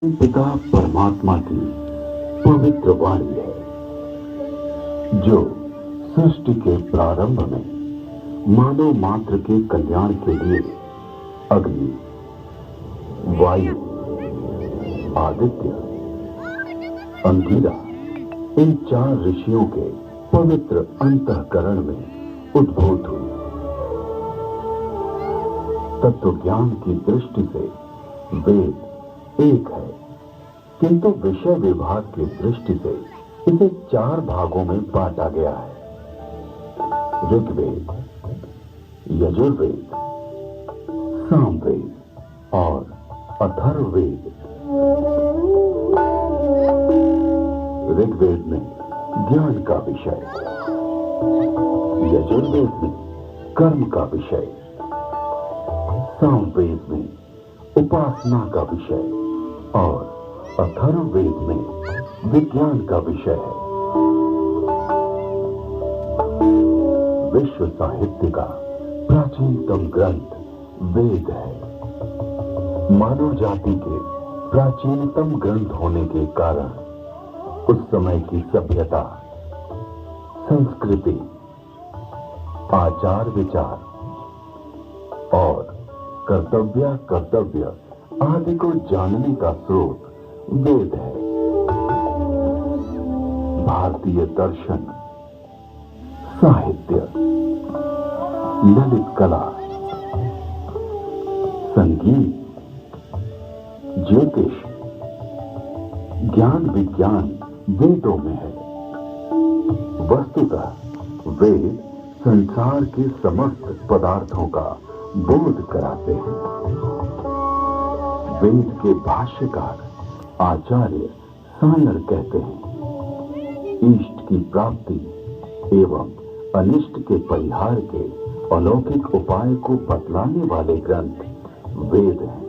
पिता परमात्मा की पवित्र वाणी है, जो सृष्टि के प्रारंभ में मानव मात्र के कल्याण के लिए अग्नि, वायु, आदित्य, अंगिरा इन 4 ऋषियों के पवित्र अंतःकरण में उद्भूत हुई। तत्व ज्ञान की दृष्टि से वेद एक है, किंतु विषय विभाग की दृष्टि से इसे 4 भागों में बांटा गया है। ऋग्वेद, यजुर्वेद, सामवेद और अथर्ववेद। ऋग्वेद में ज्ञान का विषय, यजुर्वेद में कर्म का विषय, सामवेद में उपासना का विषय और अथर्ववेद में विज्ञान का विषय है। विश्व साहित्य का प्राचीनतम ग्रंथ वेद है। मानव जाति के प्राचीनतम ग्रंथ होने के कारण उस समय की सभ्यता, संस्कृति, आचार विचार और कर्तव्य आदि को जानने का स्रोत वेद है। भारतीय दर्शन, साहित्य, ललित कला, संगीत, ज्योतिष, ज्ञान विज्ञान वेदों में है। वस्तुतः वेद संसार के समस्त पदार्थों का बोध कराते हैं। वेद के भाष्यकार आचार्य सायर कहते हैं, इष्ट की प्राप्ति एवं अनिष्ट के परिहार के अलौकिक उपाय को बतलाने वाले ग्रंथ वेद हैं।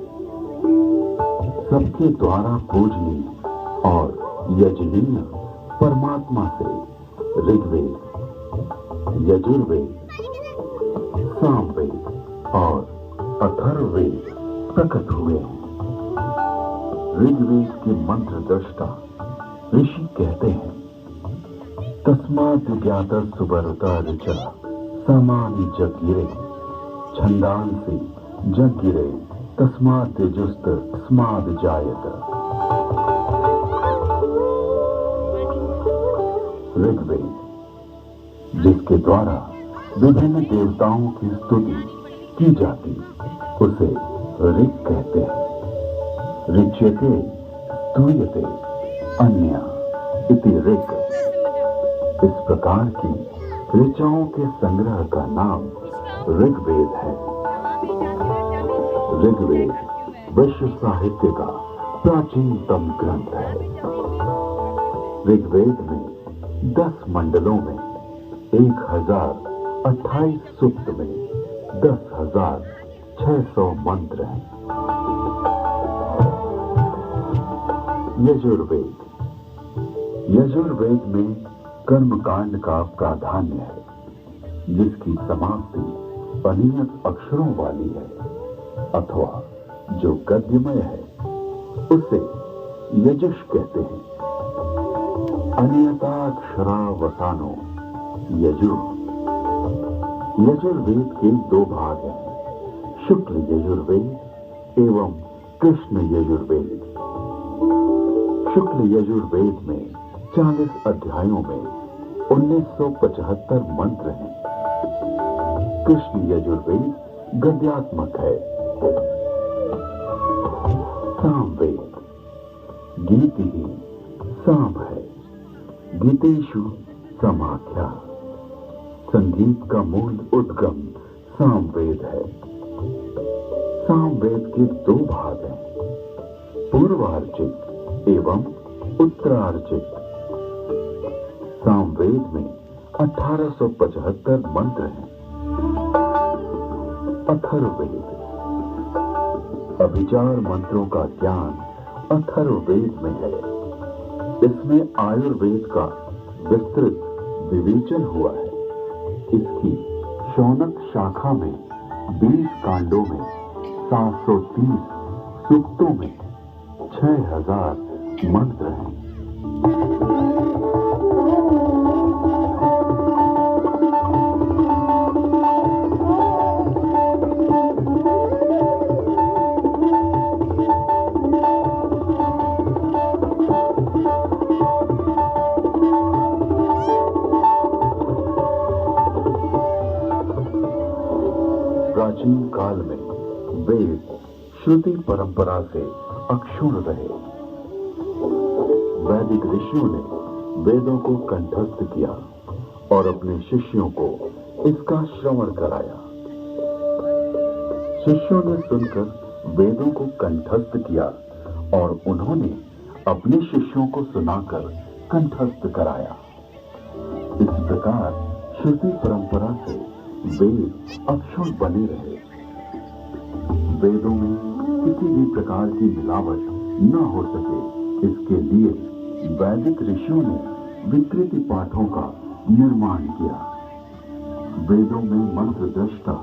सबके द्वारा पूजनीय और यजनीय परमात्मा से ऋग्वेद, यजुर्वेद, सामवेद और अथर्ववेद प्रकट हुए हैं। ऋग्वेद के मंत्र दृष्टा ऋषि कहते हैं, तस्मात् ज्ञातः सुबरुता ऋचा समानि जगिरे छंदांसि जगिरे तस्मात् जुस्त स्माद् जायत। ऋग्वेद, जिसके द्वारा विभिन्न देवताओं की स्तुति की जाती, उसे ऋग कहते हैं। ऋच्यते स्तूयते अन्या इति ऋग। इस प्रकार की ऋचाओं के संग्रह का नाम ऋग्वेद है। ऋग्वेद विश्व साहित्य का प्राचीनतम ग्रंथ है। ऋग्वेद में 10 मंडलों में 1028 सूक्त में 10,600 मंत्र हैं। यजुर्वेद, यजुर्वेद में कर्मकांड का प्राधान्य है, जिसकी समाप्ति अनियत अक्षरों वाली है अथवा जो गद्यमय है, उसे यजुष कहते हैं। अनियताक्षरावसानो यजुः। यजुर्वेद के 2 भाग हैं, शुक्ल यजुर्वेद एवं कृष्ण यजुर्वेद। शुक्ल यजुर्वेद में 40 अध्यायों में 1975 मंत्र हैं। कृष्ण यजुर्वेद गद्यात्मक है। सामवेद गीति ही साम है, गीतेषु समाख्या। संगीत का मूल उद्गम सामवेद है। सामवेद के 2 भाग हैं, पूर्वार्चित एवं उत्तरार्चित। सामवेद में 1875 मंत्र हैं। अथर्ववेद, अभिचार मंत्रों का ज्ञान अथर्ववेद में है। इसमें आयुर्वेद का विस्तृत विवेचन हुआ है। इसकी शौनक शाखा में 20 कांडों में 730 सूक्तों में 6000 मंत्र हैं। प्राचीन काल में वेद श्रुति परंपरा से अक्षुण्ण रहे। वैदिक ऋषियों ने वेदों को कंठस्थ किया और अपने शिष्यों को इसका श्रवण कराया। शिष्यों ने सुनकर वेदों को कंठस्थ किया और उन्होंने अपने शिष्यों को सुनाकर कंठस्थ कराया। इस प्रकार श्रुति परंपरा से वेद अक्षुण्ण बने रहे। वेदों में किसी भी प्रकार की मिलावट न हो सके, इसके लिए वैदिक ऋषियों ने विकृति पाठों का निर्माण किया। वेदों में मंत्र दृष्टा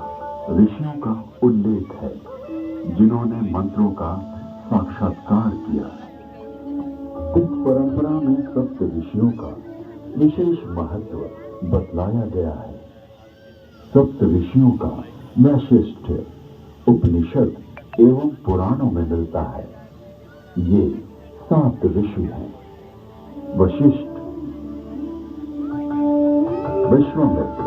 ऋषियों का उल्लेख है, जिन्होंने मंत्रों का साक्षात्कार किया। इस परंपरा में सप्त ऋषियों का विशेष महत्व बतलाया गया है। सप्त ऋषियों का वैशिष्ट्य उपनिषद एवं पुराणों में मिलता है। ये 7 ऋषि हैं: वशिष्ठ, विश्वामित्र,